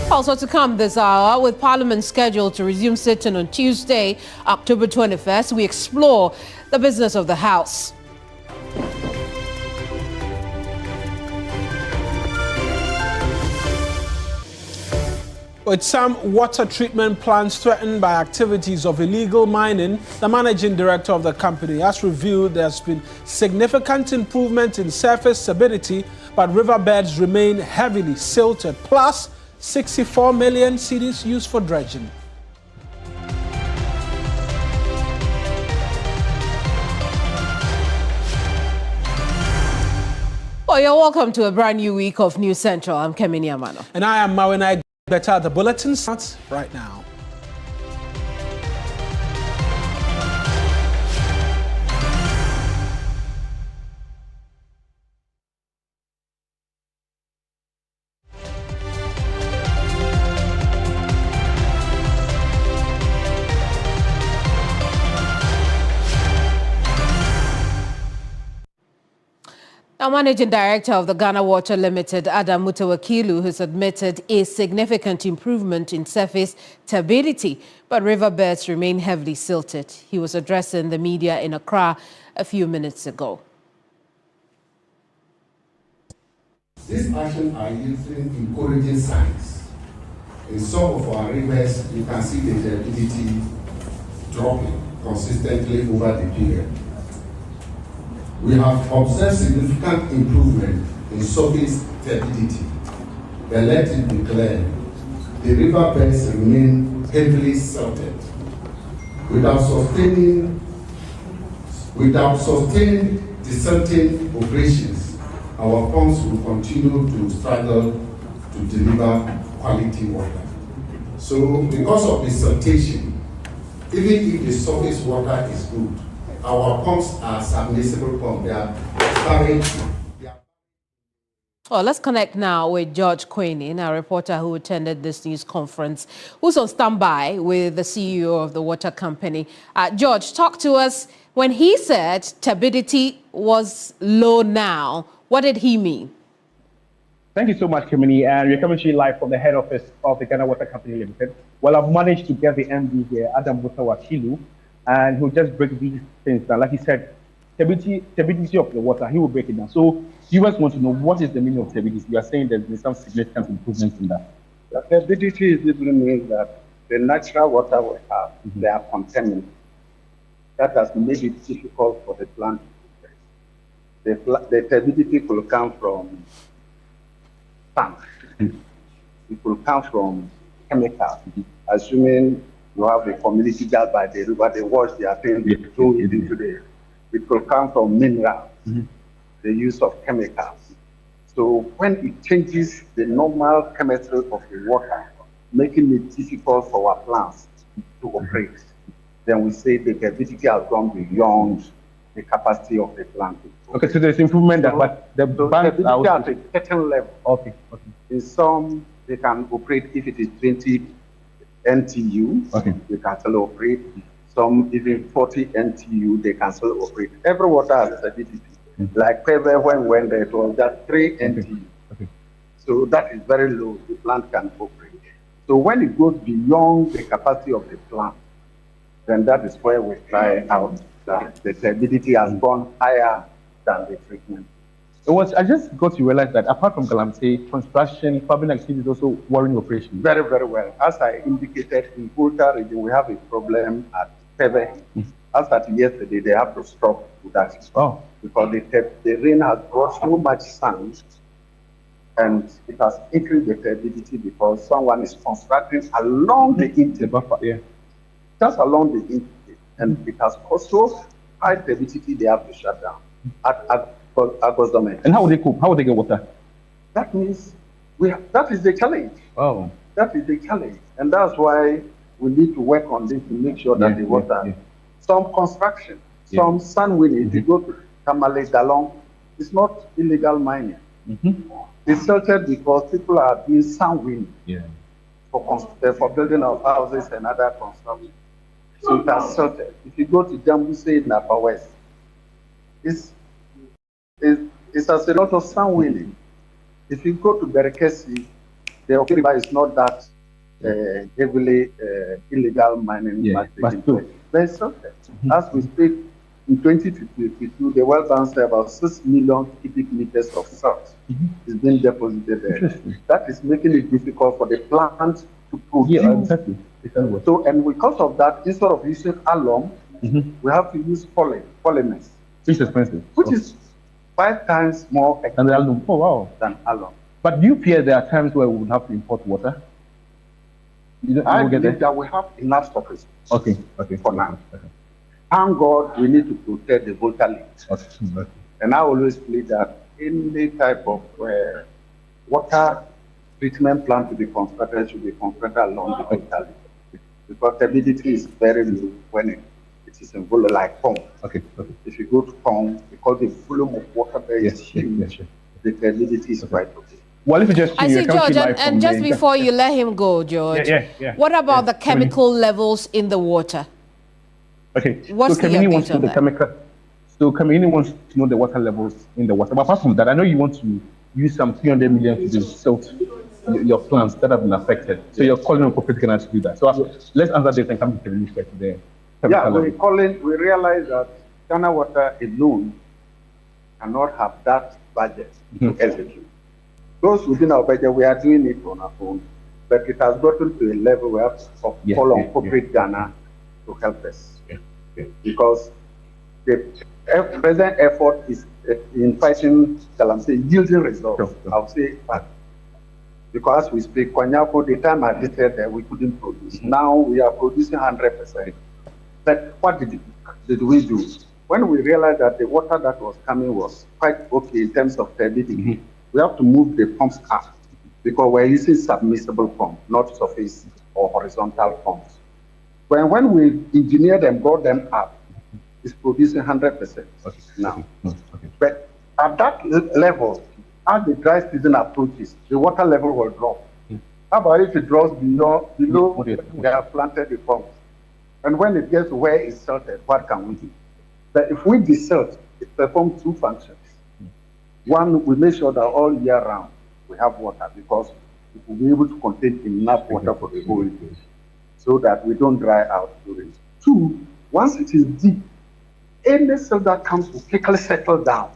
Also to come this hour, with Parliament scheduled to resume sitting on Tuesday, October 21st, we explore the business of the House. With some water treatment plants threatened by activities of illegal mining, the managing director of the company has revealed there's been significant improvement in surface stability, but riverbeds remain heavily silted, plus 64 million cedis used for dredging. Well, you're welcome to a brand new week of News Central. I'm Kemini Amanor. And I am Mawuena Egbeta. The bulletin starts right now. Now, Managing Director of the Ghana Water Limited, Adam Mutawakilu, has admitted a significant improvement in surface turbidity, but riverbeds remain heavily silted. He was addressing the media in Accra a few minutes ago. These actions are using encouraging signs. In some of our rivers, you can see the turbidity dropping consistently over the period. We have observed significant improvement in surface turbidity, but let it be clear, the riverbeds remain heavily silted. Without sustained desilting operations, our pumps will continue to struggle to deliver quality water. So, because of the siltation, even if the surface water is good, our pumps are submersible pumps. They are storage. Well, let's connect now with George Quenin, a reporter who attended this news conference, who's on standby with the CEO of the water company. George, talk to us. When he said turbidity was low now, what did he mean? Thank you so much, Kemini. And we're coming to you live from the head office of the Ghana Water Company Limited. Well, I've managed to get the MD here, Adam Mutawakilu, and he'll just break these things down. Like he said, turbidity of the water, he will break it down. So viewers want to know, what is the meaning of turbidity? You are saying there's been some significant improvements in that. The turbidity simply means that the natural water we have, they are contaminated. That has made it difficult for the plant to progress. The turbidity could come from tank. It could come from chemicals. Assuming you have a community just by the river, they wash their things, they throw it into the. It could come from minerals, the use of chemicals. So when it changes the normal chemistry of the water, making it difficult for our plants to operate, then we say the turbidity has gone beyond the capacity of the plant. Okay, so there's improvement, so, but the banks are at a certain level. Okay. In some, they can operate if it is 20 NTU, they can still operate. Some even 40 NTU, they can still operate. Every water has a turbidity. Like Peve, when it was just 3 NTU. So that is very low, the plant can operate. So when it goes beyond the capacity of the plant, then that is where we try out that the turbidity has gone higher than the treatment. I just got to realize that apart from Galamsey, construction, farming activity is also worrying operation. Very, very well. As I indicated, in Volta region, we have a problem at Peve. As at yesterday, they have to stop production. Oh. Because the rain has brought so much sand, and it has increased the turbidity because someone is constructing along the intake. Just along the intake. And it has caused so high turbidity, they have to shut down. And how would they cope? How would they get water? That means that is the challenge. Oh. That is the challenge. And that's why we need to work on this to make sure that the water, some construction, some sand winning, if you go to Tamale Galong, it's not illegal mining. It's silted because people are doing sand winning for building of houses and other construction. So it has silted. If you go to Jambuse in Upper West, it's as a lot of sand winning. If you go to Berekesi, the Oki River is not that heavily illegal mining. But very salted. As we speak, in 2022, the World Bank said about 6 million cubic meters of salt is being deposited there. That is making it difficult for the plant to produce. Yeah, exactly. So, and because of that, instead of using alum, we have to use polymers. Which is expensive. Which is 5 times more expensive than alum. But do you fear there are times where we will have to import water? I believe that we have enough storage. Okay. For now. Okay. Thank God we need to protect the water leaks. Okay. And I always believe that any type of water treatment plant to be constructed should be constructed along the water leak. Because turbidity is very low when it is in volume like pond. Okay. If you go to pond, because the volume of water there is huge, the turbidity is quite okay. Well, if you just I see, George, and just before you let him go, George, what about the chemical levels in the water? Okay, what's so Kemini wants to know the chemical. So Kemini wants to know the water levels in the water. But apart from that, I know you want to use some 300 million to silt your plants that have been affected. So you're calling on corporate Ghana to do that. So let's answer this and come to Kemini straight there. Yeah, we realize that Ghana Water alone cannot have that budget to execute. Those within our budget, we are doing it on our own, but it has gotten to a level where we have to call on corporate Ghana to help us. Because the present effort is in fighting, yielding results. I'll say, but because we speak Kwanyako, the time I visited there, we couldn't produce. Now we are producing 100%. But what did we do? When we realized that the water that was coming was quite okay in terms of turbidity, we have to move the pumps up because we're using submersible pump, not surface or horizontal pumps. When we engineered them, brought them up, it's producing 100% now. But at that level, as the dry season approaches, the water level will drop. How about if it drops below they have planted the pumps? And when it gets where it's salted, what can we do? But if we desilt, it performs 2 functions. One, we make sure that all year round we have water because we will be able to contain enough water for the whole year so that we don't dry out during. 2, once it is deep, any cell that comes will quickly settle down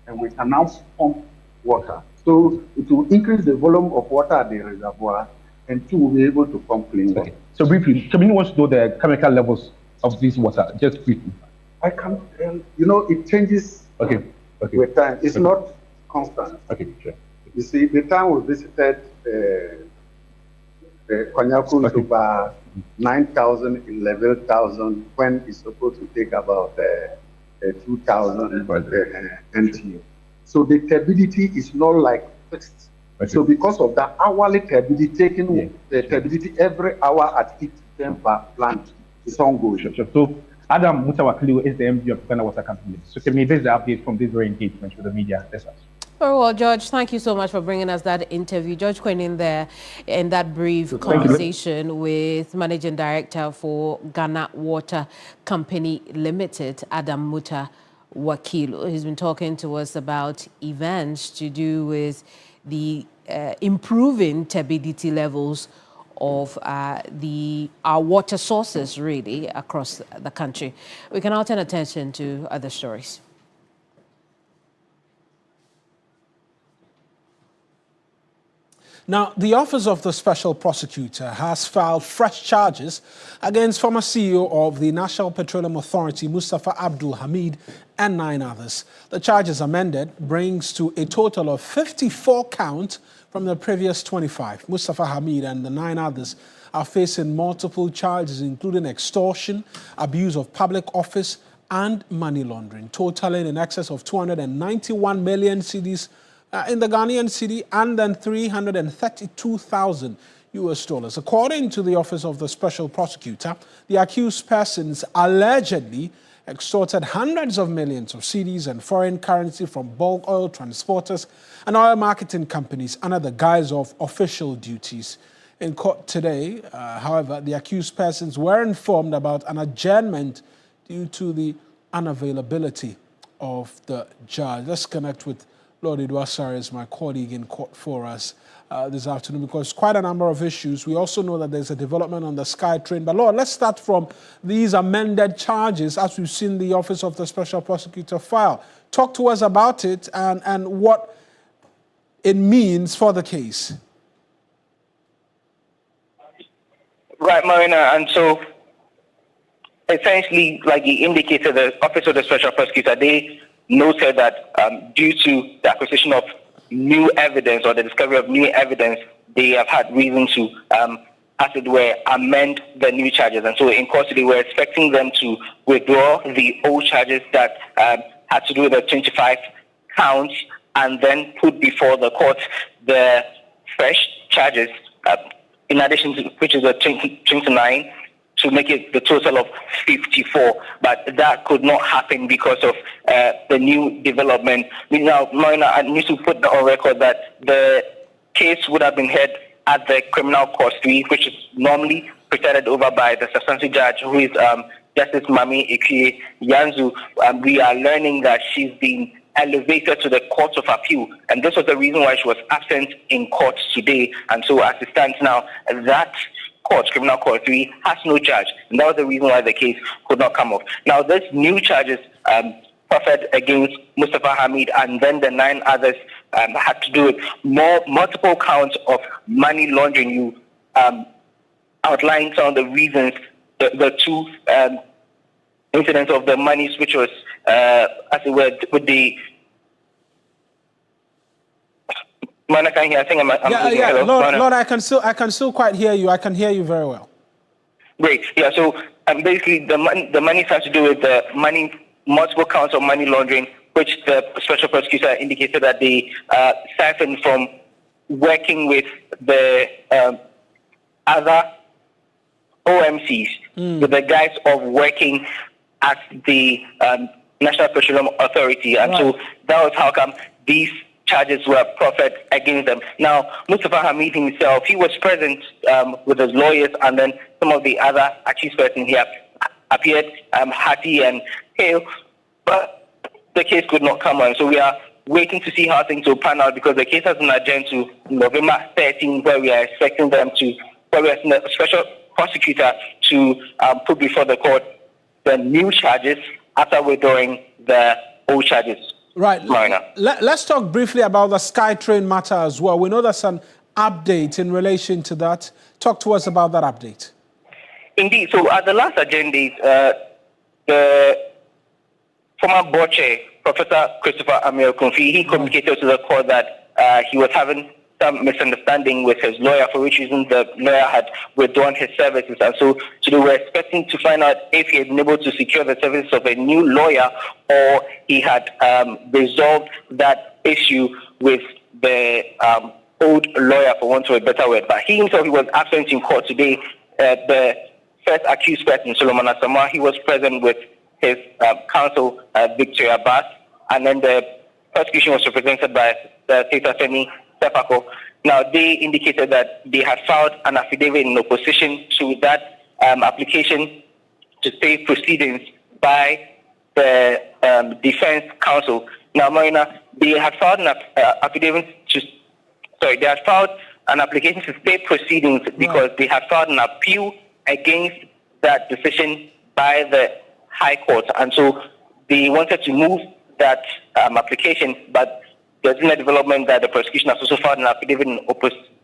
and we can now pump water. So it will increase the volume of water at the reservoir, and 2, we'll be able to pump clean water. So briefly, Kemini wants to know the chemical levels of this water, just briefly. I can't tell. It changes with time. It's not constant. Okay, sure. You see, the time we visited Kwanyaku is over 9,000, 11,000, when it's supposed to take about 2,000 NTU. So the turbidity is not like fixed. So because of that hourly turbidity, taking the turbidity every hour at each time per plant is ongoing. Sure. So Adam Mutawakiliwo is the MD of Ghana Water Company. So can we this is the update from this very engagement with the media? Very well, George. Thank you so much for bringing us that interview. George Quinn there in that brief conversation with Managing Director for Ghana Water Company Limited, Adam Mutawakiliwo. He's been talking to us about events to do with the improving turbidity levels of our water sources, really, across the country. We can now turn attention to other stories. Now, the Office of the Special Prosecutor has filed fresh charges against former CEO of the National Petroleum Authority, Mustafa Abdul Hamid, and 9 others. The charges amended brings to a total of 54 counts from the previous 25. Mustafa Hamid and the 9 others are facing multiple charges, including extortion, abuse of public office, and money laundering, totaling in excess of 291 million cedis in the Ghanaian cedi, and then $332,000 US. According to the Office of the Special Prosecutor, the accused persons allegedly extorted hundreds of millions of cedis and foreign currency from bulk oil transporters and oil marketing companies under the guise of official duties. In court today, however, the accused persons were informed about an adjournment due to the unavailability of the judge. Let's connect with Lord Edward Saris, my colleague in court for us. this afternoon, because quite a number of issues. We also know that there's a development on the SkyTrain. But Lord, let's start from these amended charges as we've seen the Office of the Special Prosecutor file. Talk to us about it and what it means for the case. Right, Mawuena, and so essentially, like he indicated, the Office of the Special Prosecutor, they noted that due to the acquisition of new evidence or the discovery of new evidence, they have had reason to, as it were, amend the new charges. And so in court today, we're expecting them to withdraw the old charges that had to do with the 25 counts and then put before the court the fresh charges, in addition to which is the 29, to make it the total of 54. But that could not happen because of the new development. Now, Mawuena, I need to put on record that the case would have been heard at the Criminal Court 3, which is normally presided over by the substantive judge, who is Justice Mawuena Egbeta. We are learning that she's been elevated to the Court of Appeal, and this was the reason why she was absent in court today. And so as it stands now, that court, Criminal Court 3, has no judge, and that was the reason why the case could not come off. Now, these new charges proffered against Mustafa Hamid and then the 9 others had to do with multiple counts of money laundering. You outlined some of the reasons, the 2 incidents of the monies, which was, as it were, with the... I think I'm yeah. Lord, I can still quite hear you. I can hear you very well. Great. Yeah. So basically, the money has to do with the multiple counts of money laundering, which the special prosecutor indicated that they siphoned from working with the other OMCs, with the guys of working at the National Petroleum Authority, and so that was how come these charges were proffered against them. Now, Mustafa Hamid himself, he was present with his lawyers, and then some of the other accused persons here appeared hearty and hale, but the case could not come on. So we are waiting to see how things will pan out, because the case has been adjourned to November 13, where we are expecting them to, where we are asking the special prosecutor to put before the court the new charges after withdrawing the old charges. Right. Let's talk briefly about the SkyTrain matter as well. We know there's an update in relation to that. Talk to us about that update. Indeed. So at the last agenda, the former board chair, Professor Christopher Ameokunfi, he communicated to the court that he was having some misunderstanding with his lawyer, for which reason the lawyer had withdrawn his services. And so they were expecting to find out if he had been able to secure the services of a new lawyer, or he had resolved that issue with the old lawyer, for want of a better word. But he himself, he was absent in court today. The first accused person, Solomon Asamoah, he was present with his counsel, Victoria Bass, and then the prosecution was represented by the State Attorney, Stefako. Now, they indicated that they had filed an affidavit in opposition to that application to stay proceedings by the defense counsel. Now, Mawuena, they had filed an application to stay proceedings because they had filed an appeal against that decision by the High Court, and so they wanted to move that application, but there's been a development that the prosecution has also filed an affidavit in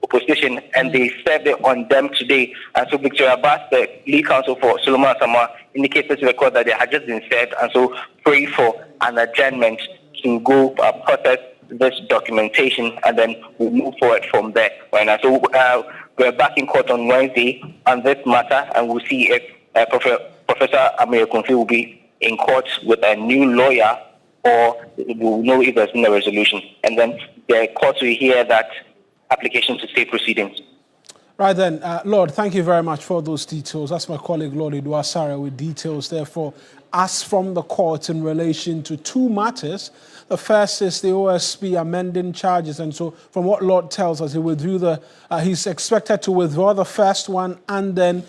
opposition, and they served it on them today. And so Victoria Bass, the lead counsel for Solomon Asamoah, indicated to the court that they had just been served, and so pray for an adjournment to go process this documentation, and then we'll move forward from there. And so we're back in court on Wednesday on this matter, and we'll see if Professor Ameokunfi will be in court with a new lawyer, or we'll know if there's been a resolution. And then the court will hear that application to stay proceedings. Right then, Lord, thank you very much for those details. That's my colleague, Lord Iduasare, with details, therefore, as from the court in relation to 2 matters. The first is the OSP amending charges. And so from what Lord tells us, he's expected to withdraw the first one and then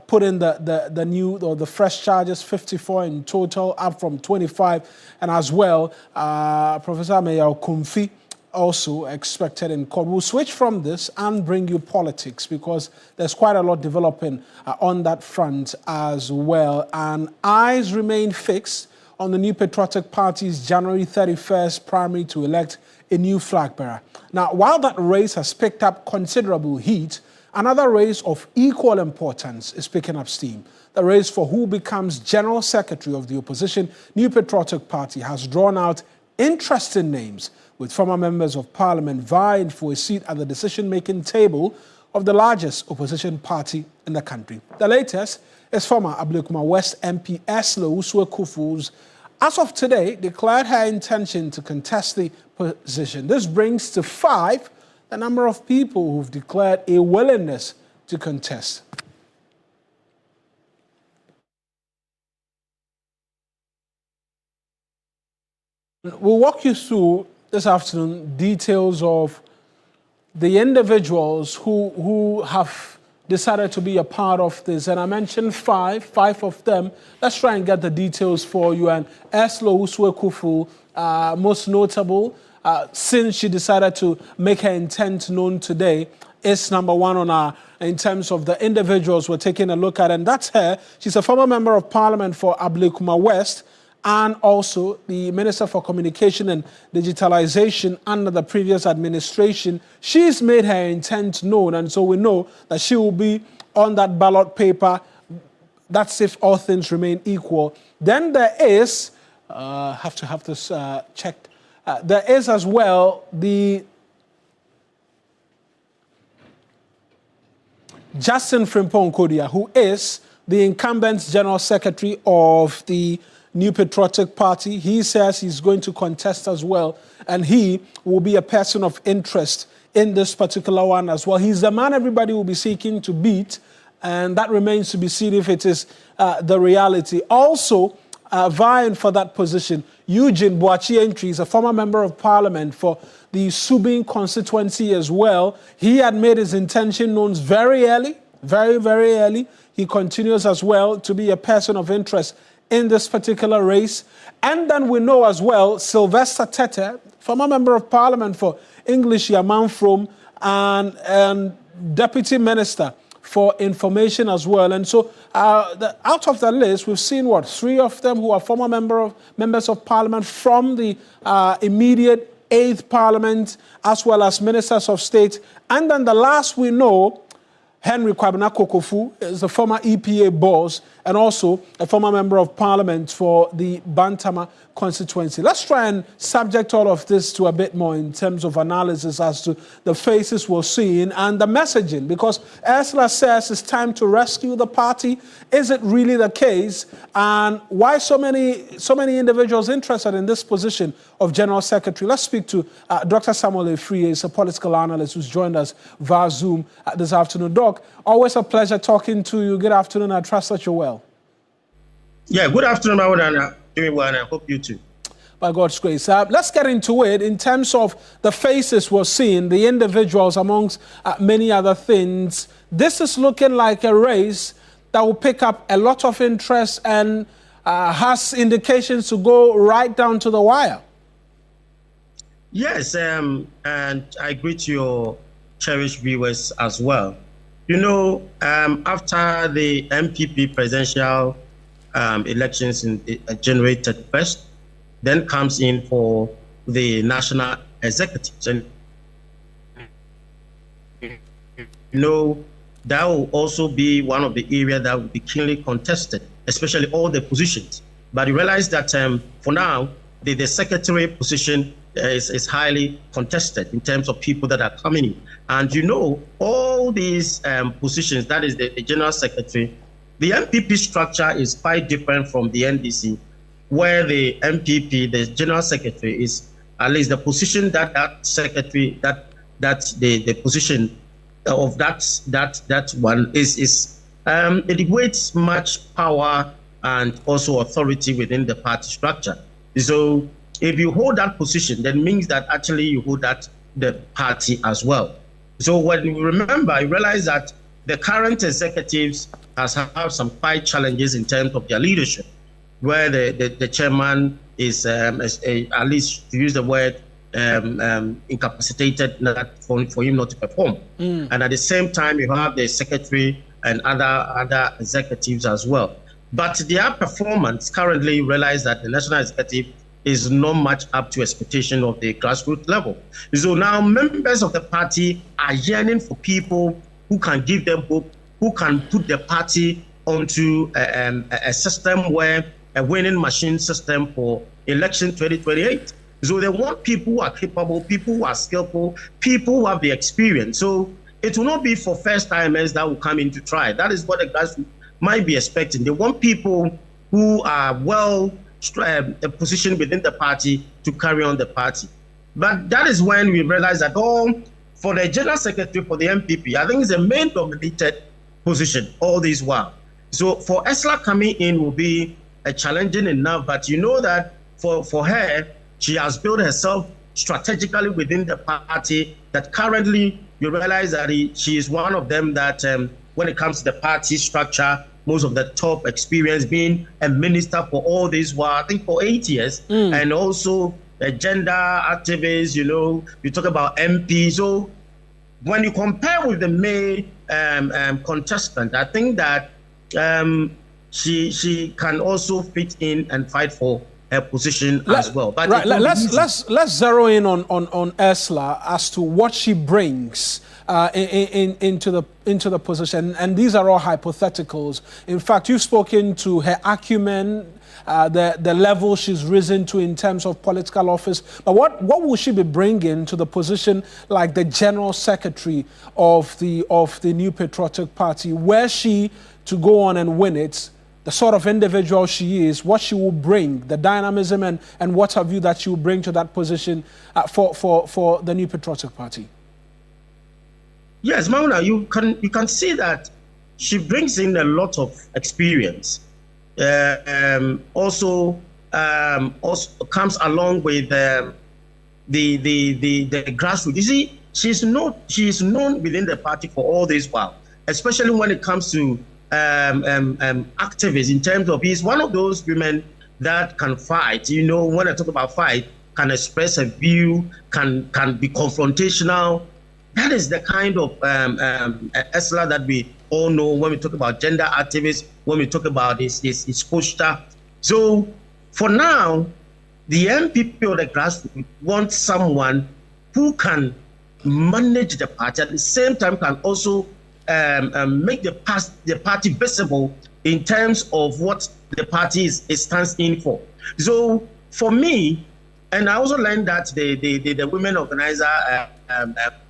put in the new or the fresh charges, 54 in total, up from 25. And as well, Professor Ameokunfi also expected in court. We'll switch from this and bring you politics because there's quite a lot developing on that front as well. And eyes remain fixed on the New Patriotic Party's January 31st primary to elect a new flag bearer. Now, while that race has picked up considerable heat, another race of equal importance is picking up steam. The race for who becomes General Secretary of the opposition New Patriotic Party has drawn out interesting names, with former members of parliament vying for a seat at the decision-making table of the largest opposition party in the country. The latest is former Ablekuma West MP Eslo Uswe-Kufu's, as of today, declared her intention to contest the position. This brings to 5 the number of people who've declared a willingness to contest. We'll walk you through this afternoon details of the individuals who have decided to be a part of this. And I mentioned 5 of them. Let's try and get the details for you. And Eslo Uswe-Kufu, most notable, since she decided to make her intent known today, is number 1 on our, in terms of the individuals we're taking a look at. And that's her. She's a former member of parliament for Ablekuma West, and also the Minister for Communication and Digitalization under the previous administration. She's made her intent known, and so we know that she will be on that ballot paper. That's if all things remain equal. Then there is, have this checked. There is as well the Justin Frimpong Kodia, who is the incumbent General Secretary of the New Patriotic Party. He says he's going to contest as well, and he will be a person of interest in this particular one as well. He's the man everybody will be seeking to beat, and that remains to be seen if it is the reality. Also, vying for that position, Eugene Boachi Entry is a former member of parliament for the Subin constituency as well. He had made his intention known very early, very early. He continues as well to be a person of interest in this particular race. And then we know as well Sylvester Tete, former member of parliament for English Yamanfrom and deputy minister for information as well. And so out of the list, we've seen 3 of them who are former members of parliament from the immediate 8th parliament, as well as ministers of state. And then the last we know, Henry Kwabena Kokofu is the former EPA boss and also a former member of parliament for the Bantama constituency. Let's try and subject all of this to a bit more in terms of analysis as to the faces we're seeing and the messaging, because Ursula says it's time to rescue the party. Is it really the case? And why so many individuals interested in this position of General Secretary? Let's speak to Dr. Samuel Efrie, he's a political analyst who's joined us via Zoom this afternoon. Doc, always a pleasure talking to you. Good afternoon. I trust that you're well. Yeah, good afternoon, Mawuena. Doing well, and I hope you too. By God's grace. Let's get into it in terms of the faces we're seeing, the individuals amongst many other things. This is looking like a race that will pick up a lot of interest and has indications to go right down to the wire. Yes, and I greet your cherished viewers as well. You know, after the MPP presidential elections in January 31st, then comes in for the national executives. And you know, that will also be one of the areas that will be keenly contested, especially all the positions. But you realize that for now, the secretary position is highly contested in terms of people that are coming in. And you know, all these positions, that is the general secretary, the MPP structure is quite different from the NDC, where the MPP, the general secretary, is at least the position that secretary, the position of that one is it weights much power and also authority within the party structure. So if you hold that position, that means that actually you hold that the party as well. So when you remember, you realize that the current executives have some quite challenges in terms of their leadership, where the chairman is, at least to use the word, incapacitated for him not to perform. And at the same time, you have the secretary and other executives as well. But their performance currently realize that the national executive is not much up to expectation of the grassroots level. So now members of the party are yearning for people who can give them hope, who can put the party onto a system where a winning machine system for election 2028. So they want people who are capable, people who are skillful, people who have the experience. So it will not be for first timers that will come in to try. That is what the grassroots might be expecting. They want people who are well positioned within the party to carry on the party. But that is when we realize that, for the general secretary for the MPP, I think it's a main dominated position all this while. So for Esla coming in will be challenging enough, but you know that for her, she has built herself strategically within the party, that currently you realize that she is one of them that when it comes to the party structure, most of the top experience, being a minister for all this while, I think for 8 years, and also a gender activist, you talk about MP. So when you compare with the May contestant, I think that she can also fit in and fight for her position as well. But right, let's zero in on Ursula as to what she brings into the position, and these are all hypotheticals. In fact, you've spoken to her acumen, the level she's risen to in terms of political office. But what will she be bringing to the position like the general secretary of the New Patriotic Party? Were she to go on and win it, the sort of individual she is, what she will bring, the dynamism and what have you that she will bring to that position for the New Patriotic Party? Yes, Mawuena, you can see that she brings in a lot of experience. Also comes along with the grassroots. You see, she is known within the party for all this while, especially when it comes to activists. In terms of, he's one of those women that can fight. When I talk about fight, can express a view, can be confrontational. That is the kind of Esla that we all know when we talk about gender activists, when we talk about his posture. So for now, the MPP or the grassroots want someone who can manage the party, at the same time can also make the party visible in terms of what the party stands in for. So for me, and I also learned that the women organizer,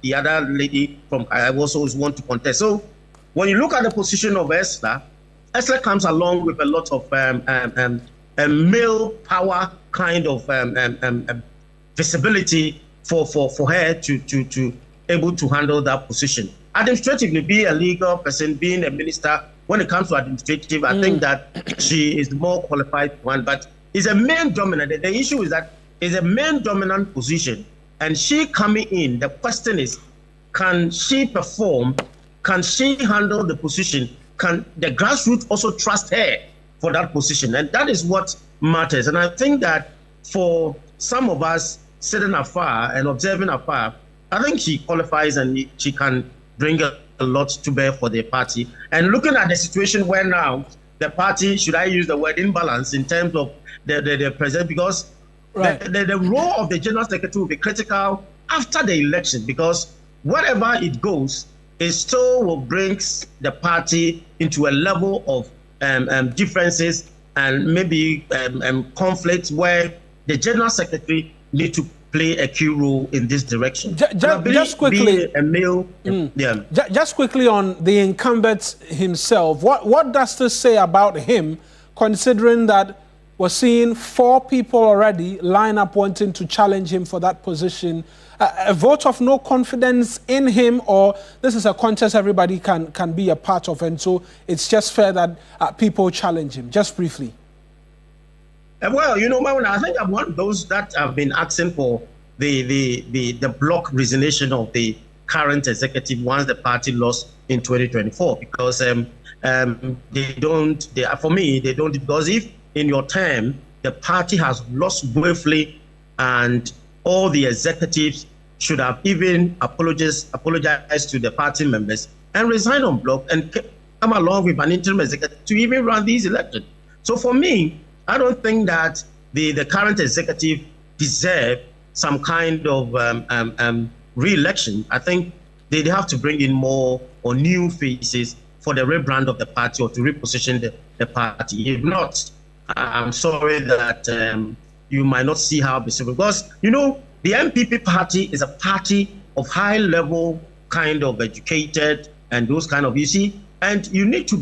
the other lady from I also want to contest. So when you look at the position of Esla comes along with a lot of male power kind of visibility for her to able to handle that position. Administratively, be a legal person, being a minister, when it comes to administrative, I think that she is more qualified one, but is a main dominant. The issue is that is a main dominant position, and she coming in, the question is, can she perform? Can she handle the position? Can the grassroots also trust her for that position? And that is what matters. And I think that for some of us sitting afar and observing afar, I think she qualifies and she can bring a lot to bear for the party. And looking at the situation where now the party, should I use the word imbalance in terms of the president, because right. the role of the general secretary will be critical after the election, because wherever it goes, it still will bring the party into a level of differences and maybe conflicts where the general secretary need to play a key role in this direction. Just quickly, a male, just quickly on the incumbent himself. What does this say about him, considering that we're seeing 4 people already line up wanting to challenge him for that position? A vote of no confidence in him, or this is a contest everybody can be a part of, and so it's just fair that people challenge him? Just briefly. Well, Mawuena, I think I'm one of those that have been asking for the block resignation of the current executive once the party lost in 2024, because for me, they don't, because if in your term the party has lost briefly and all the executives should have even apologized to the party members and resign on block and come along with an interim executive to even run these elections. So for me, I don't think that the current executive deserve some kind of re-election. I think they have to bring in more or new faces for the rebrand of the party or to reposition the party. If not, I'm sorry that you might not see how this will, because you know the MPP party is a party of high-level kind of educated and those kind of, you see, and you need to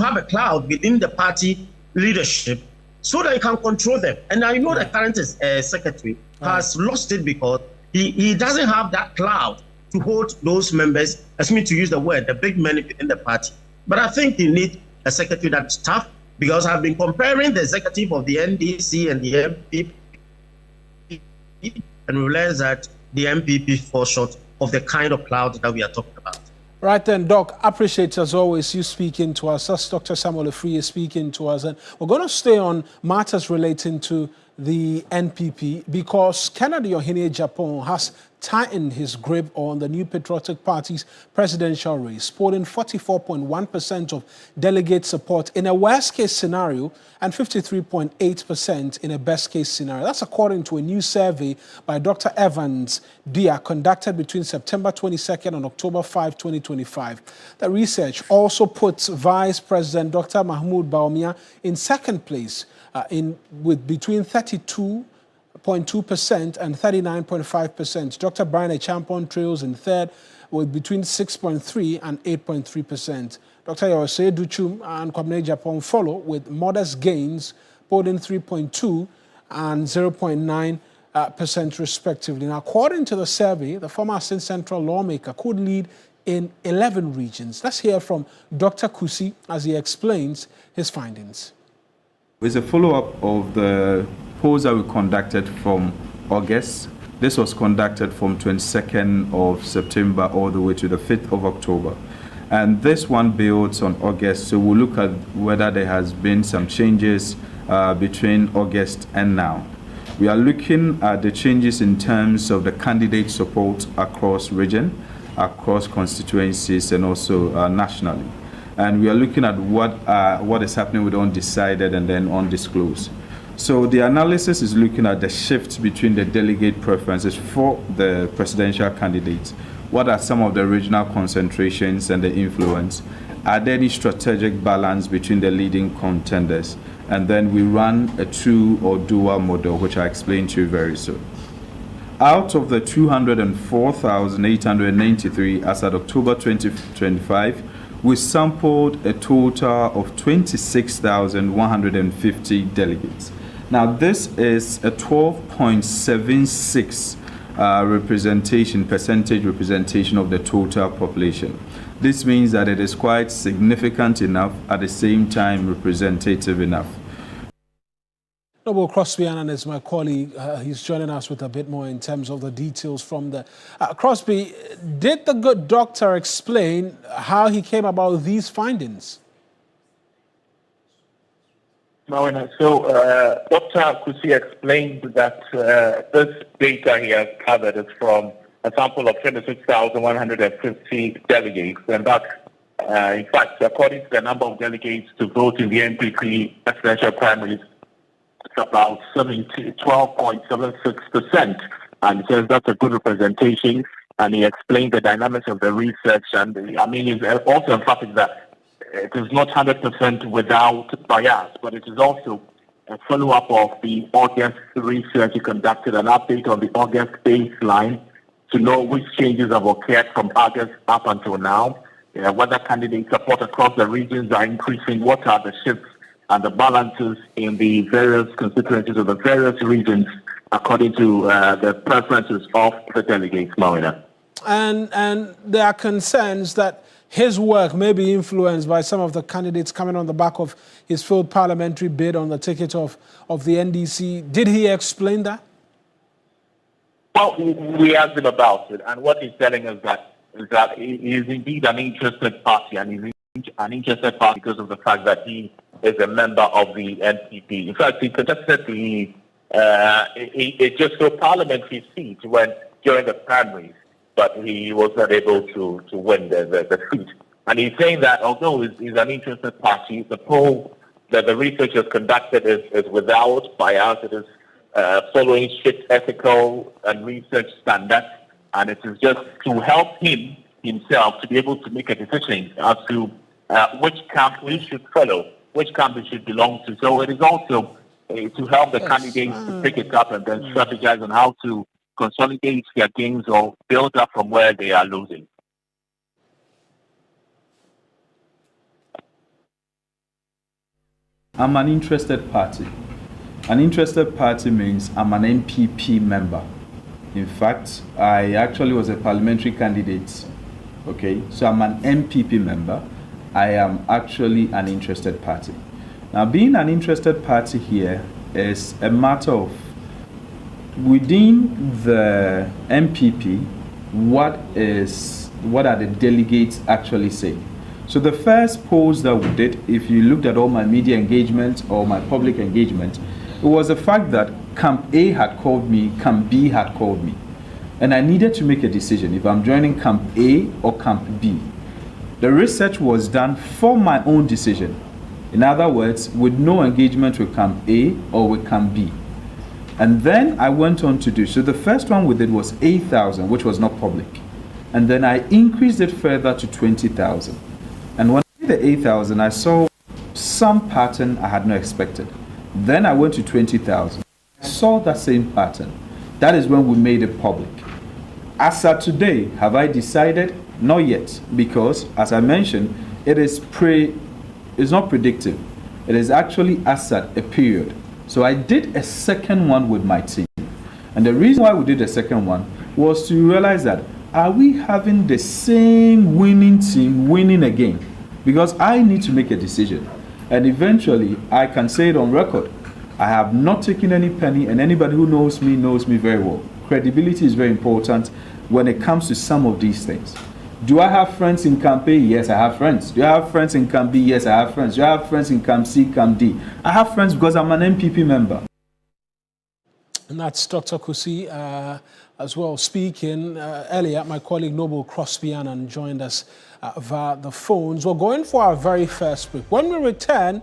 have a cloud within the party leadership so that you can control them. And I know the current secretary has lost it because he doesn't have that cloud to hold those members, as me to use the word, the big men within the party. But I think you need a secretary that's tough, because I've been comparing the executive of the NDC and the MPP and realize that the MPP falls short of the kind of cloud that we are talking about. Right then, Doc, appreciate as always you speaking to us. That's Dr. Samuel Afriyie speaking to us. And we're going to stay on matters relating to the NPP because Kennedy Ohinye-Agyapong has tightened his grip on the New Patriotic Party's presidential race, polling 44.1% of delegate support in a worst-case scenario and 53.8% in a best-case scenario. That's according to a new survey by Dr. Evans Dia conducted between September 22nd and October 5, 2025. The research also puts Vice President Dr. Mahmoud Bawumia in second place with between 32.2% and 39.5%. Dr. Brian Achampong trails in third with between 6.3 and 8.3%. Dr. Yawase Duchum and Kemini Amanor follow with modest gains, polling 3.2 and 0.9% respectively. Now, according to the survey, the former Assistant Central lawmaker could lead in 11 regions. Let's hear from Dr. Kusi as he explains his findings. It's a follow-up of the polls that we conducted from August. This was conducted from 22nd of September all the way to the 5th of October. And this one builds on August, so we'll look at whether there has been some changes between August and now. We are looking at the changes in terms of the candidate support across region, across constituencies, and also nationally. And we are looking at what is happening with undecided and then undisclosed. So the analysis is looking at the shift between the delegate preferences for the presidential candidates. What are some of the regional concentrations and the influence? Are there any strategic balance between the leading contenders? And then we run a true or dual model, which I explain to you very soon. Out of the 204,893 as at October 2025, we sampled a total of 26,150 delegates. Now, this is a 12.76 percentage representation of the total population. This means that it is quite significant enough, at the same time representative enough. Noble Crosby Annan is my colleague. He's joining us with a bit more in terms of the details from the... Crosby, did the good doctor explain how he came about these findings? Mawuena, so Dr. Kusi explained that this data he has gathered is from a sample of 26,150 delegates, and that, in fact, according to the number of delegates to vote in the NPP presidential primaries, it's about 12.76%, and he says that's a good representation, and he explained the dynamics of the research, and I mean, he's also emphatic that it is not 100% without bias, but it is also a follow-up of the August research he conducted, an update on the August baseline to know which changes have occurred from August up until now, whether candidate support across the regions are increasing, what are the shifts and the balances in the various constituencies of the various regions according to the preferences of the delegates, Mawuena. And there are concerns that his work may be influenced by some of the candidates coming on the back of his failed parliamentary bid on the ticket of the NDC. Did he explain that? Well, we asked him about it, and what he's telling us is that he is indeed an interested party, and he's an interested party because of the fact that he is a member of the NPP. In fact, he contested the It just so parliamentary seat when during the primaries, but he was not able to win the seat. And he's saying that although he's an interested party, the poll that the research has conducted is without bias. It is following strict ethical and research standards, and it is just to help him himself to be able to make a decision as to which camp he should follow, which camp he should belong to. So it is also to help the candidates to pick it up and then strategize on how to consolidate their gains or build up from where they are losing. I'm an interested party. An interested party means I'm an MPP member. In fact, I actually was a parliamentary candidate. Okay, so I'm an MPP member. I am actually an interested party. Now, being an interested party here is a matter of within the MPP, what are the delegates actually saying? So the first polls that we did, if you looked at all my media engagement or my public engagement, it was the fact that Camp A had called me, Camp B had called me. And I needed to make a decision if I'm joining Camp A or Camp B. The research was done for my own decision. In other words, with no engagement with Camp A or with Camp B. And then I went on to do, so the first one we did was 8,000, which was not public. And then I increased it further to 20,000. And when I did the 8,000, I saw some pattern I had not expected. Then I went to 20,000. I saw that same pattern. That is when we made it public. As of today, have I decided? Not yet, because as I mentioned, it's not predictive. It is actually as at a period. So I did a second one with my team. And the reason why we did a second one was to realize that are we having the same winning team winning again? Because I need to make a decision. And eventually, I can say it on record. I have not taken any penny, and anybody who knows me very well. Credibility is very important when it comes to some of these things. Do I have friends in Camp A? Yes, I have friends. Do I have friends in Camp B? Yes, I have friends. Do I have friends in Camp C, Camp D? I have friends because I'm an MPP member. And that's Dr. Kusi as well speaking. Earlier, my colleague Noble Crosby-Annan joined us via the phones. We're going for our very first break. When we return,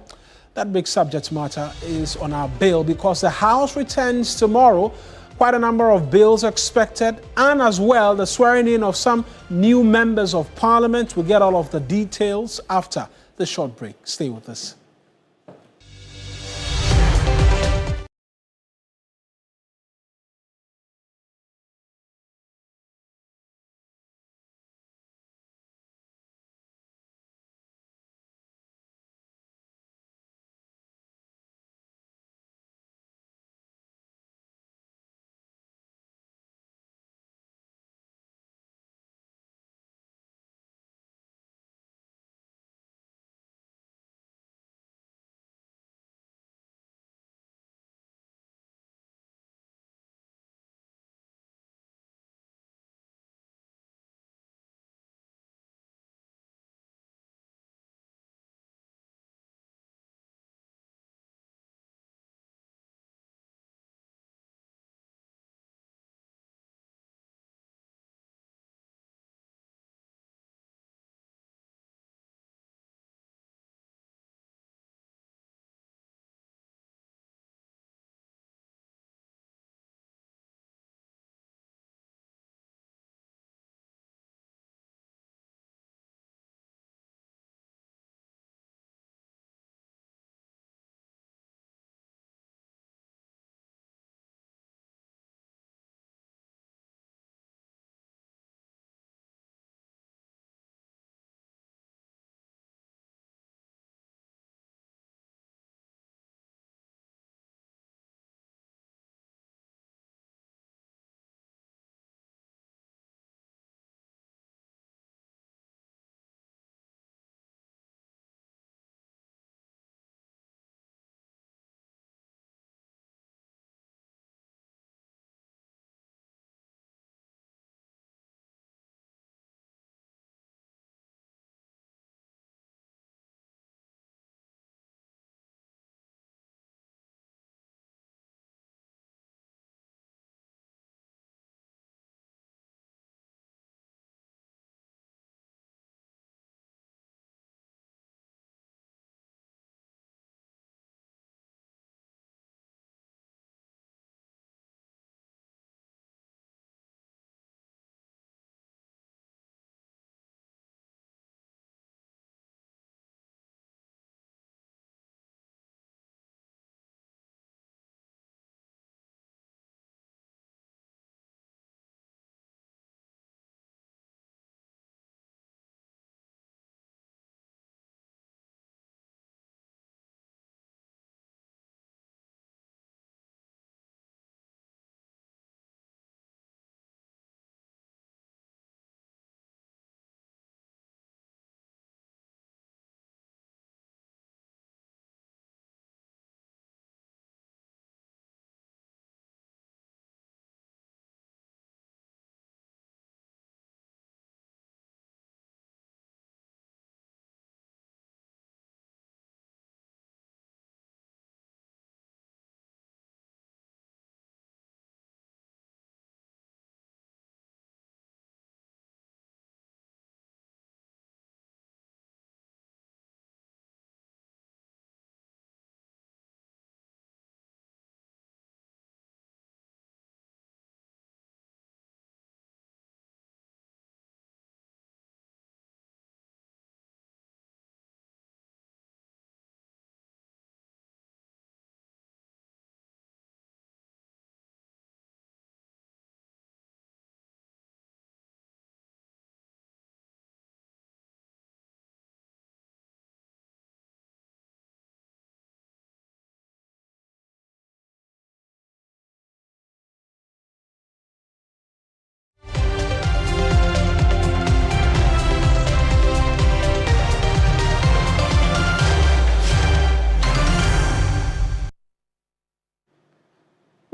that big subject matter is on our bill because the House returns tomorrow. Quite a number of bills expected, and as well the swearing in of some new members of Parliament. We'll get all of the details after the short break. Stay with us.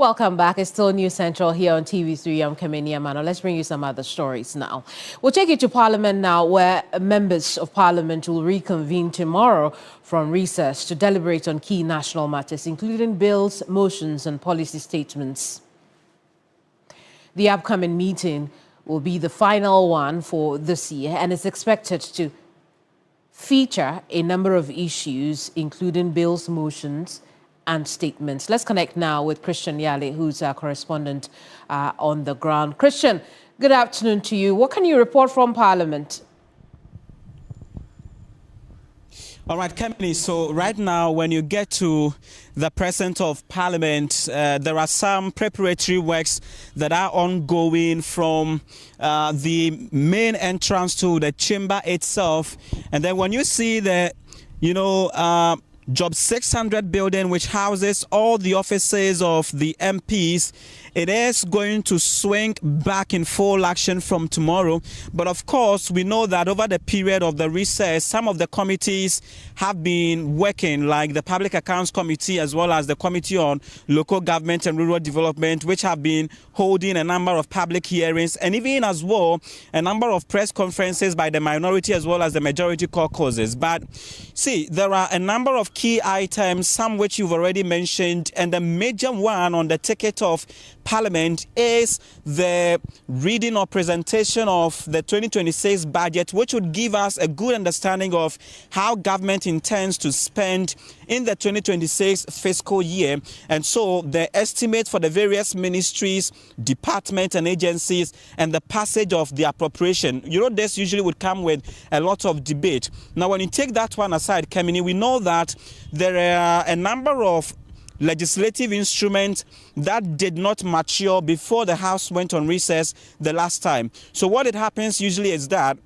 Welcome back. It's still News Central here on TV3. I'm Kemini Amanor. Let's bring you some other stories now. We'll take you to Parliament now, where members of Parliament will reconvene tomorrow from recess to deliberate on key national matters, including bills, motions, and policy statements. The upcoming meeting will be the final one for this year and is expected to feature a number of issues, including bills, motions, and statements. Let's connect now with Christian Yale, who's our correspondent on the ground. Christian, good afternoon to you. What can you report from Parliament? All right, Kemini, so right now when you get to the presence of Parliament, there are some preparatory works that are ongoing from the main entrance to the chamber itself. And then when you see the, Job 600 building, which houses all the offices of the MPs, it is going to swing back in full action from tomorrow. But of course, we know that over the period of the recess, some of the committees have been working, like the Public Accounts Committee, as well as the Committee on Local Government and Rural Development, which have been holding a number of public hearings, and even as well, a number of press conferences by the minority as well as the majority caucuses. But see, there are a number of key items, some which you've already mentioned, and the major one on the ticket of Parliament is the reading or presentation of the 2026 budget, which would give us a good understanding of how government intends to spend in the 2026 fiscal year. And so the estimate for the various ministries, departments and agencies, and the passage of the appropriation. This usually would come with a lot of debate. Now, when you take that one aside, Kemini, we know that there are a number of legislative instruments that did not mature before the House went on recess the last time. So what it happens usually is that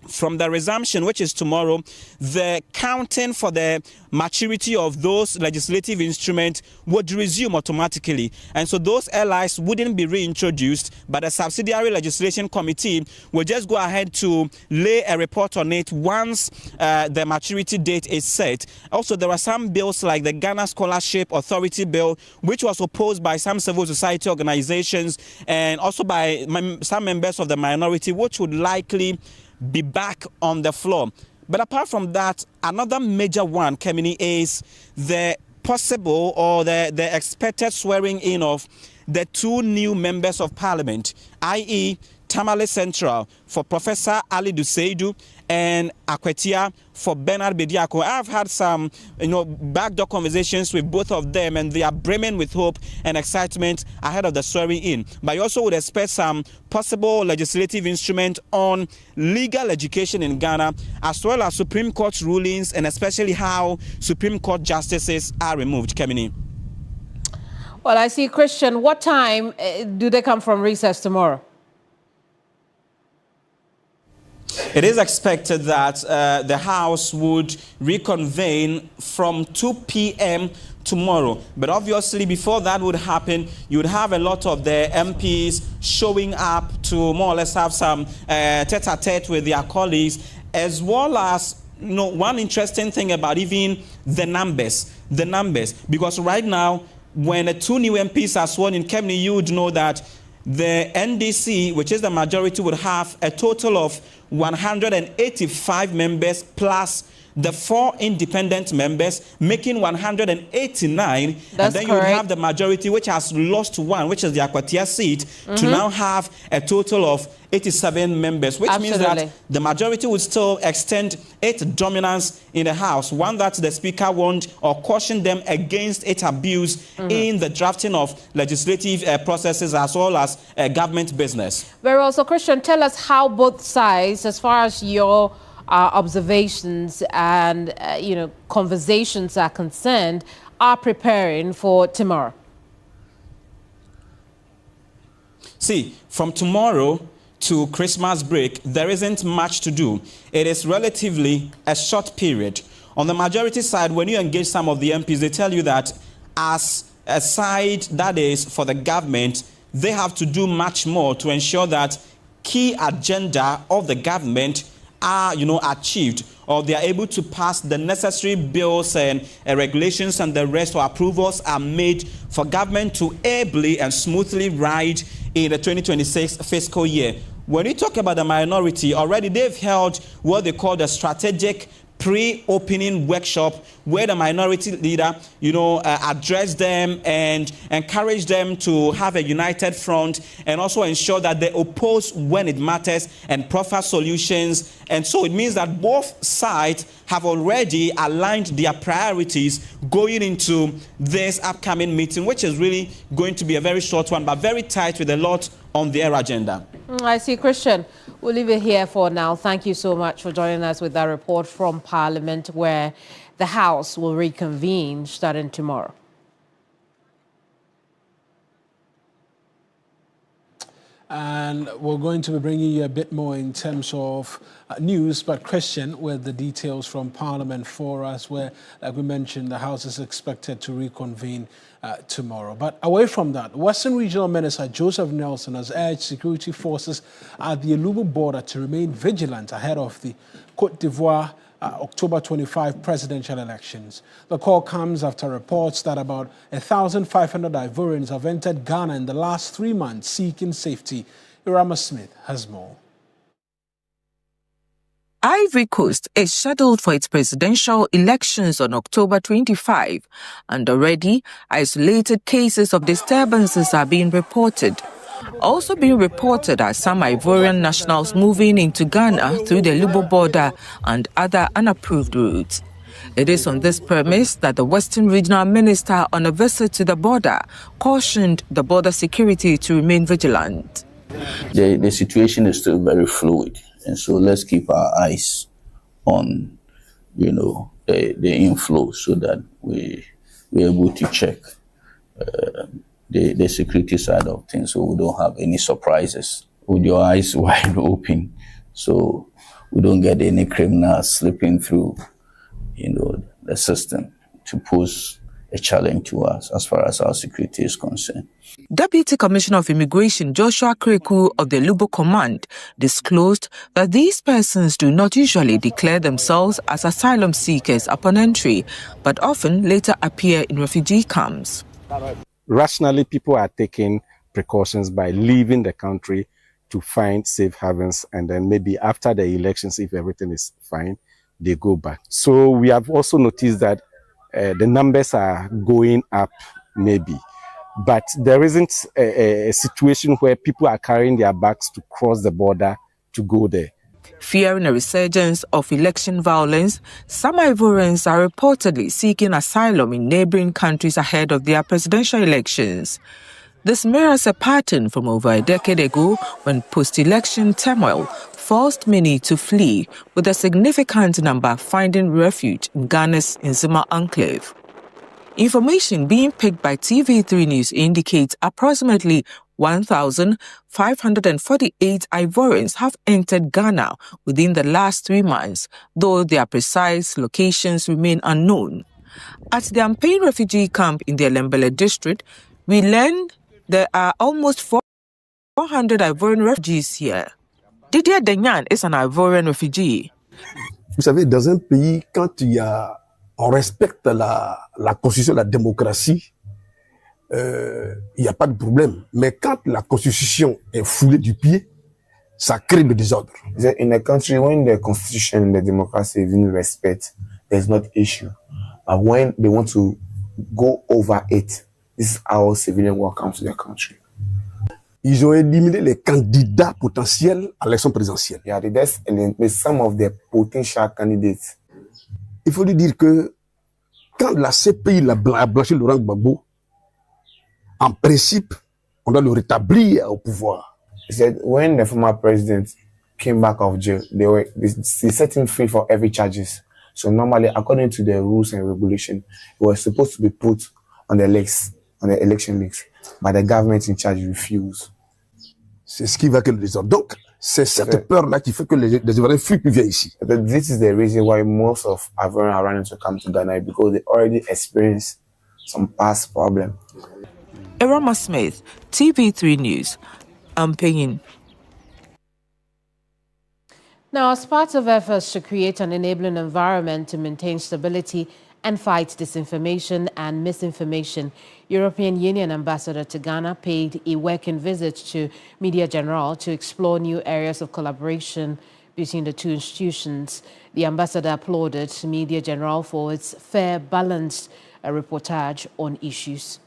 from the resumption, which is tomorrow, the counting for the maturity of those legislative instruments would resume automatically. And so those LIs wouldn't be reintroduced, but a subsidiary legislation committee will just go ahead to lay a report on it once the maturity date is set. Also, there are some bills like the Ghana Scholarship Authority Bill, which was opposed by some civil society organizations and also by some members of the minority, which would likely be back on the floor. But apart from that, another major one, Kemini, is the possible or the expected swearing in of the two new members of Parliament, i.e. Tamale Central for Professor Ali Duseidu and Akwetia for Bernard Bediako. I've had some, backdoor conversations with both of them, and they are brimming with hope and excitement ahead of the swearing in. But you also would expect some possible legislative instrument on legal education in Ghana, as well as Supreme Court rulings, and especially how Supreme Court justices are removed. Kemini. Well, I see, Christian, what time do they come from recess tomorrow? It is expected that the House would reconvene from 2 p.m. tomorrow. But obviously, before that would happen, you would have a lot of the MPs showing up to more or less have some tete-a-tete with their colleagues, as well as one interesting thing about even the numbers. Because right now, when the two new MPs are sworn in, Kemini, you would know that the NDC, which is the majority, would have a total of 185 members plus the 4 independent members, making 189. That's and then correct. You would have the majority, which has lost 1, which is the Akwatia seat, to now have a total of 87 members, which means that the majority would still extend its dominance in the House, one that the Speaker warned or cautioned them against its abuse in the drafting of legislative processes as well as government business. Very well. So, Christian, tell us how both sides, as far as your observations and, conversations are concerned, are preparing for tomorrow. See, from tomorrow to Christmas break, there isn't much to do. It is relatively a short period. On the majority side, when you engage some of the MPs, they tell you that as a side that is for the government, they have to do much more to ensure that key agenda of the government are, achieved. or they are able to pass the necessary bills and regulations and the rest, or approvals are made for government to ably and smoothly ride in the 2026 fiscal year. When we talk about the minority, already they've held what they call the strategic pre-opening workshop, where the minority leader, address them and encourage them to have a united front, and also ensure that they oppose when it matters and proffer solutions. And so it means that both sides have already aligned their priorities going into this upcoming meeting, which is really going to be a very short one, but very tight with a lot on their agenda. I see, Christian. We'll leave it here for now. Thank you so much for joining us with that report from Parliament, where the House will reconvene starting tomorrow. And we're going to be bringing you a bit more in terms of news, but Christian with the details from Parliament for us, where, like we mentioned, the House is expected to reconvene tomorrow. But away from that, Western Regional Minister Joseph Nelson has urged security forces at the Elubu border to remain vigilant ahead of the Côte d'Ivoire October 25 presidential elections. The call comes after reports that about 1,500 Ivorians have entered Ghana in the last 3 months seeking safety. Irama Smith has more. Ivory Coast is scheduled for its presidential elections on October 25, and already isolated cases of disturbances are being reported. Also being reported are some Ivorian nationals moving into Ghana through the Lubo border and other unapproved routes. It is on this premise that the Western Regional Minister on a visit to the border cautioned the border security to remain vigilant. The situation is still very fluid, and so let's keep our eyes on, the inflow, so that we're able to check the security side of things, so we don't have any surprises. With your eyes wide open, so we don't get any criminals slipping through, the system to pose a challenge to us as far as our security is concerned. Deputy Commissioner of Immigration Joshua Kreku of the Lubo Command disclosed that these persons do not usually declare themselves as asylum seekers upon entry, but often later appear in refugee camps. Rationally, people are taking precautions by leaving the country to find safe havens, and then maybe after the elections, if everything is fine, they go back. So we have also noticed that the numbers are going up, maybe, but there isn't a situation where people are carrying their bags to cross the border to go there. Fearing a resurgence of election violence, some Ivorians are reportedly seeking asylum in neighboring countries ahead of their presidential elections. This mirrors a pattern from over a decade ago, when post-election turmoil forced many to flee, with a significant number finding refuge in Ghana's Nzima enclave. Information being picked by TV3 News indicates approximately 1,548 Ivorians have entered Ghana within the last 3 months, though their precise locations remain unknown. At the Ampain refugee camp in the Elembele district, we learned there are almost 400 Ivorian refugees here. Didier Denyan is an Ivorian refugee. Vous savez, dans un pays, quand on respecte la constitution, la démocratie, il n'y a pas de problème. Mais quand la constitution est foulée du pied, ça crée le désordre. In a country, when the constitution and the democracy is in respect, there's not issue. But when they want to go over it, this is how civilian war comes to their country. Ils ont éliminé les candidats potentiels à l'élection présidentielle. Yeah, that's some of the potential candidates. Il faut lui dire que quand la CPI a blanchi Laurent Gbagbo, en principe, on doit le rétablir au pouvoir. He said when the former president came back of jail, they set him free for every charges. So normally, according to the rules and regulation, he was supposed to be put on the election list, but the government in charge refused. C'est ce qui va que le désordre. Donc, c'est cette peur-là qui fait que les Ivoiriens fuient plus viennent ici. This is the reason why most of Ivorians are running to come to Ghana, because they already experienced some past problems. Irama Smith, TV3 News, Ampain. Now, as part of efforts to create an enabling environment to maintain stability and fight disinformation and misinformation, European Union Ambassador to Ghana paid a working visit to Media General to explore new areas of collaboration between the two institutions. The ambassador applauded Media General for its fair, balanced reportage on issues.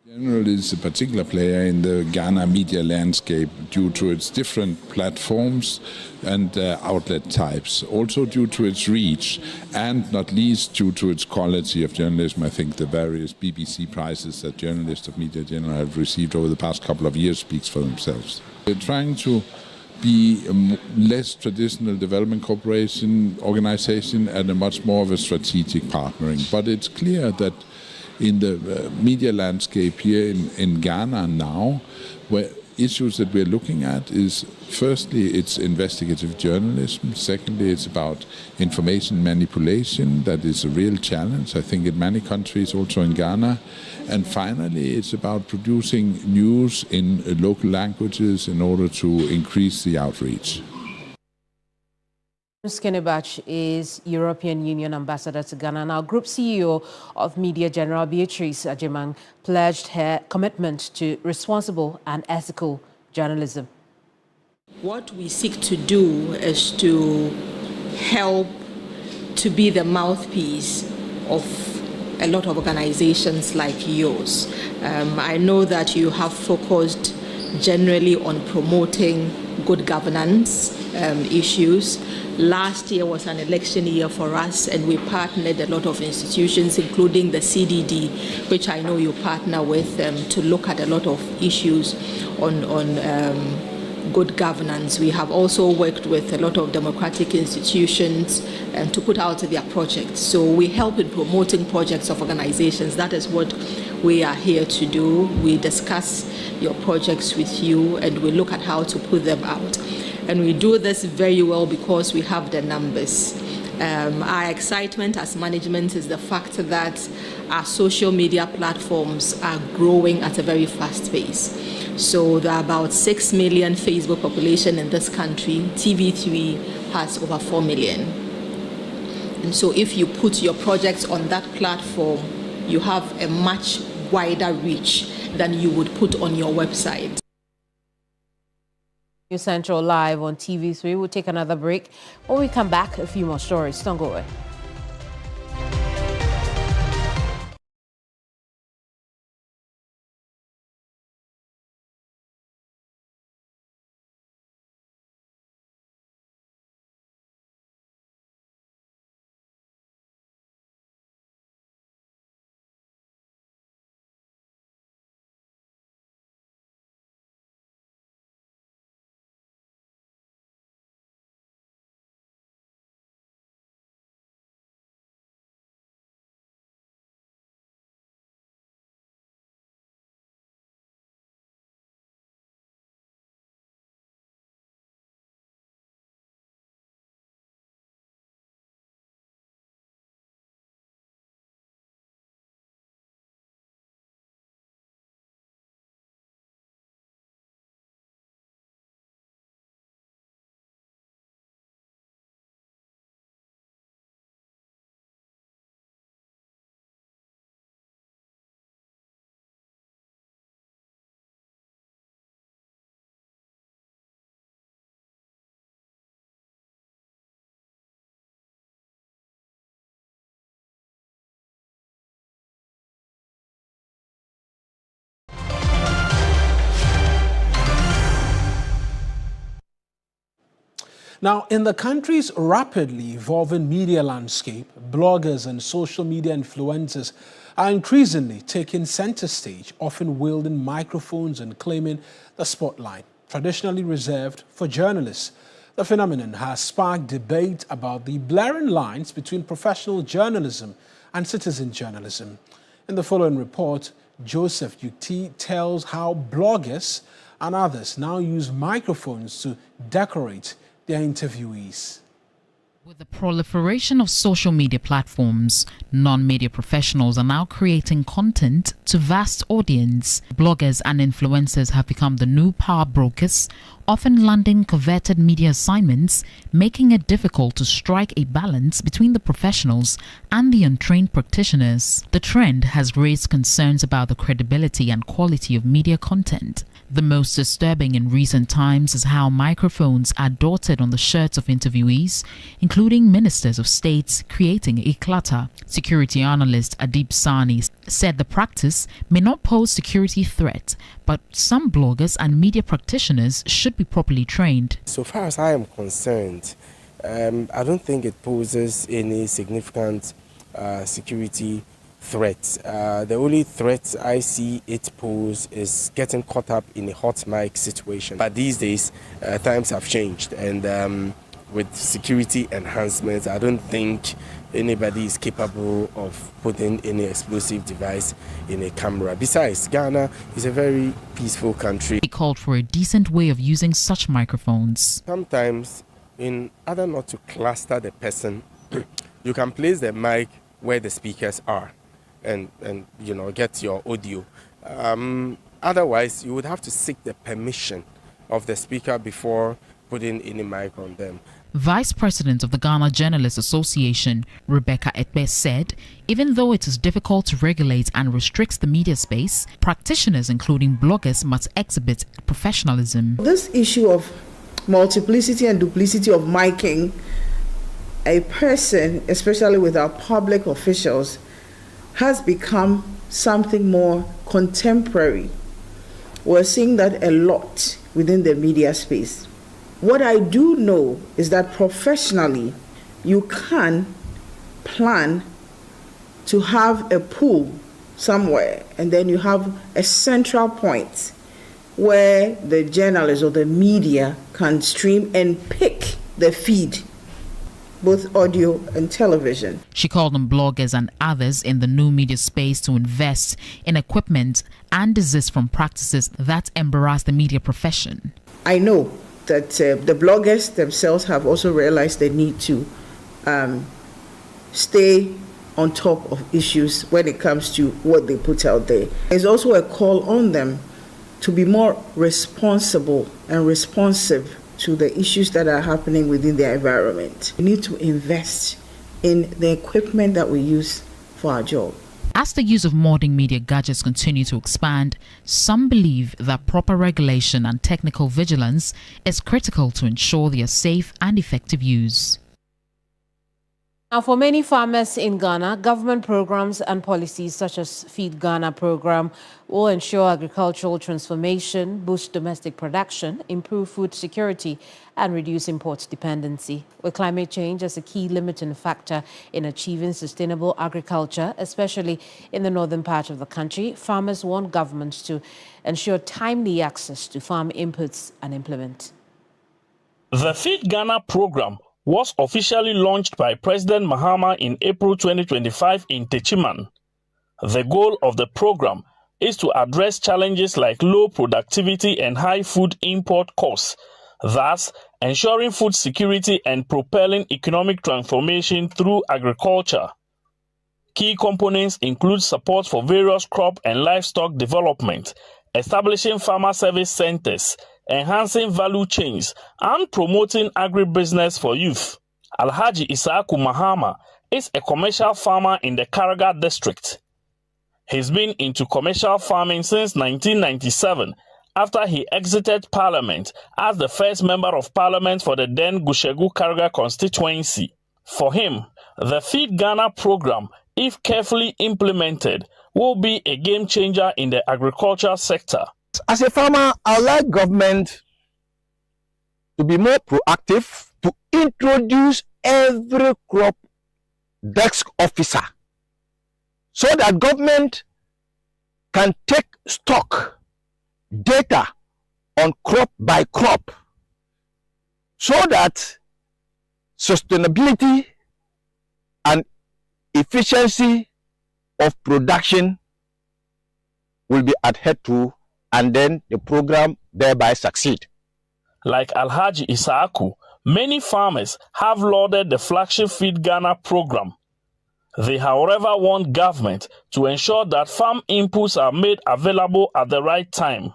General is a particular player in the Ghana media landscape due to its different platforms and outlet types, also due to its reach, and not least due to its quality of journalism. I think the various BBC prizes that journalists of Media General have received over the past couple of years speaks for themselves. We're trying to be a less traditional development cooperation organization and a much more of a strategic partnering. But it's clear that in the media landscape here in Ghana now, where issues that we're looking at is, firstly, it's investigative journalism. Secondly, it's about information manipulation. That is a real challenge, I think, in many countries, also in Ghana. And finally, it's about producing news in local languages in order to increase the outreach. Skinibach is European Union Ambassador to Ghana. Now, Group CEO of Media General, Beatrice Ajimang, pledged her commitment to responsible and ethical journalism. What we seek to do is to help to be the mouthpiece of a lot of organizations like yours. I know that you have focused generally on promoting good governance issues. Last year was an election year for us, and we partnered a lot of institutions, including the CDD, which I know you partner with to look at a lot of issues on good governance. We have also worked with a lot of democratic institutions to put out their projects. So we help in promoting projects of organizations. That is what we are here to do. We discuss your projects with you, and we look at how to put them out. And we do this very well because we have the numbers. Our excitement as management is the fact that our social media platforms are growing at a very fast pace. So there are about 6 million Facebook population in this country. TV3 has over 4 million. And so if you put your projects on that platform, you have a much wider reach than you would put on your website. News Central live on TV3. We'll take another break. When we come back, a few more stories. Don't go away. Now, in the country's rapidly evolving media landscape, bloggers and social media influencers are increasingly taking center stage, often wielding microphones and claiming the spotlight, traditionally reserved for journalists. The phenomenon has sparked debate about the blurring lines between professional journalism and citizen journalism. In the following report, Joseph Yukti tells how bloggers and others now use microphones to decorate their interviewees. With the proliferation of social media platforms, non-media professionals are now creating content to vast audience. Bloggers and influencers have become the new power brokers, often landing coveted media assignments, making it difficult to strike a balance between the professionals and the untrained practitioners. The trend has raised concerns about the credibility and quality of media content. The most disturbing in recent times is how microphones are dotted on the shirts of interviewees, including ministers of states, creating a clutter. Security analyst Adib Sani said the practice may not pose security threat, but some bloggers and media practitioners should be properly trained. So far as I am concerned, I don't think it poses any significant security threats. The only threat I see it pose is getting caught up in a hot mic situation. But these days, times have changed, and with security enhancements, I don't think anybody is capable of putting any explosive device in a camera. Besides, Ghana is a very peaceful country. He called for a decent way of using such microphones. Sometimes, in order not to cluster the person, you can place the mic where the speakers are. And you know, get your audio. Otherwise, you would have to seek the permission of the speaker before putting any mic on them. Vice President of the Ghana Journalists Association, Mawuena Egbeta, said even though it is difficult to regulate and restrict the media space, practitioners, including bloggers, must exhibit professionalism. This issue of multiplicity and duplicity of miking a person, especially with our public officials, has become something more contemporary. We're seeing that a lot within the media space. What I do know is that professionally, you can plan to have a pool somewhere, and then you have a central point where the journalists or the media can stream and pick the feed, both audio and television. She called on bloggers and others in the new media space to invest in equipment and desist from practices that embarrass the media profession. I know that the bloggers themselves have also realized they need to stay on top of issues when it comes to what they put out there. There's also a call on them to be more responsible and responsive to the issues that are happening within their environment. We need to invest in the equipment that we use for our job. As the use of modern media gadgets continue to expand, some believe that proper regulation and technical vigilance is critical to ensure their safe and effective use. Now, for many farmers in Ghana, government programs and policies such as Feed Ghana program will ensure agricultural transformation, boost domestic production, improve food security, and reduce import dependency. With climate change as a key limiting factor in achieving sustainable agriculture, especially in the northern part of the country, farmers want governments to ensure timely access to farm inputs and implement. The Feed Ghana program was officially launched by President Mahama in April 2025 in Techiman. The goal of the program is to address challenges like low productivity and high food import costs, thus ensuring food security and propelling economic transformation through agriculture. Key components include support for various crop and livestock development, establishing farmer service centers, enhancing value chains, and promoting agribusiness for youth. Alhaji Isaaku Mahama is a commercial farmer in the Karaga district. He's been into commercial farming since 1997 after he exited parliament as the first member of parliament for the then Gushegu Karaga constituency. For him, the Feed Ghana program, if carefully implemented, will be a game changer in the agriculture sector. As a farmer, I like government to be more proactive, to introduce every crop desk officer so that government can take stock data on crop by crop so that sustainability and efficiency of production will be adhered to, and then the program thereby succeed. Like Alhaji Isaaku, many farmers have lauded the flagship Feed Ghana program. They, however, want government to ensure that farm inputs are made available at the right time.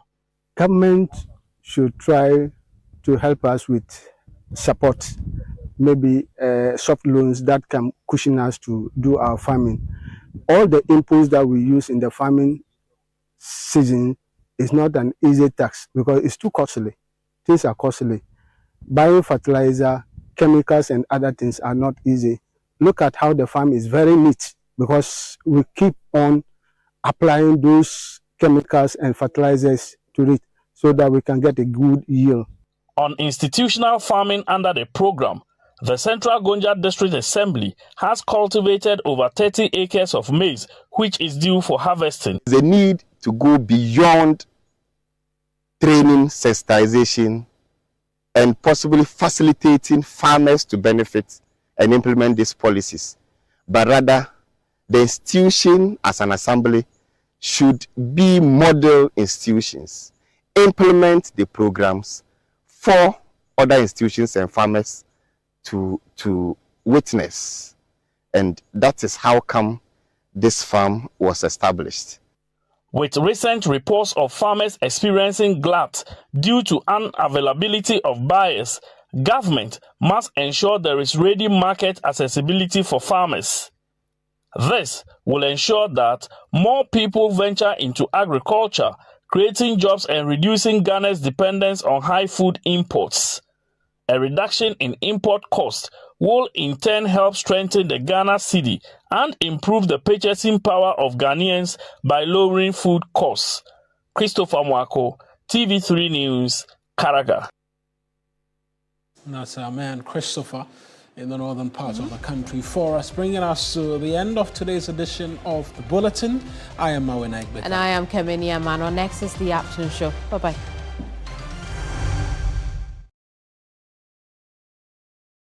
Government should try to help us with support, maybe soft loans that can cushion us to do our farming. All the inputs that we use in the farming season is not an easy task because it's too costly. Things are costly. Buying fertilizer, chemicals, and other things are not easy. Look at how the farm is very neat because we keep on applying those chemicals and fertilizers to it so that we can get a good yield. On institutional farming under the program, the Central Gonja District Assembly has cultivated over 30 acres of maize, which is due for harvesting. There's a need to go beyond training, sensitization, and possibly facilitating farmers to benefit and implement these policies. But rather, the institution as an assembly should be model institutions, implement the programs for other institutions and farmers to witness. And that is how come this farm was established. With recent reports of farmers experiencing glut due to unavailability of buyers, government must ensure there is ready market accessibility for farmers. This will ensure that more people venture into agriculture, creating jobs and reducing Ghana's dependence on high food imports. A reduction in import costs will in turn help strengthen the Ghana cedi and improve the purchasing power of Ghanaians by lowering food costs. Christopher Mwako, TV3 News, Karaga. That's our man Christopher in the northern part of the country for us, bringing us to the end of today's edition of the Bulletin. I am Mawuena Egbeta. And I am Kemini Amanor. Next is the afternoon show. Bye-bye.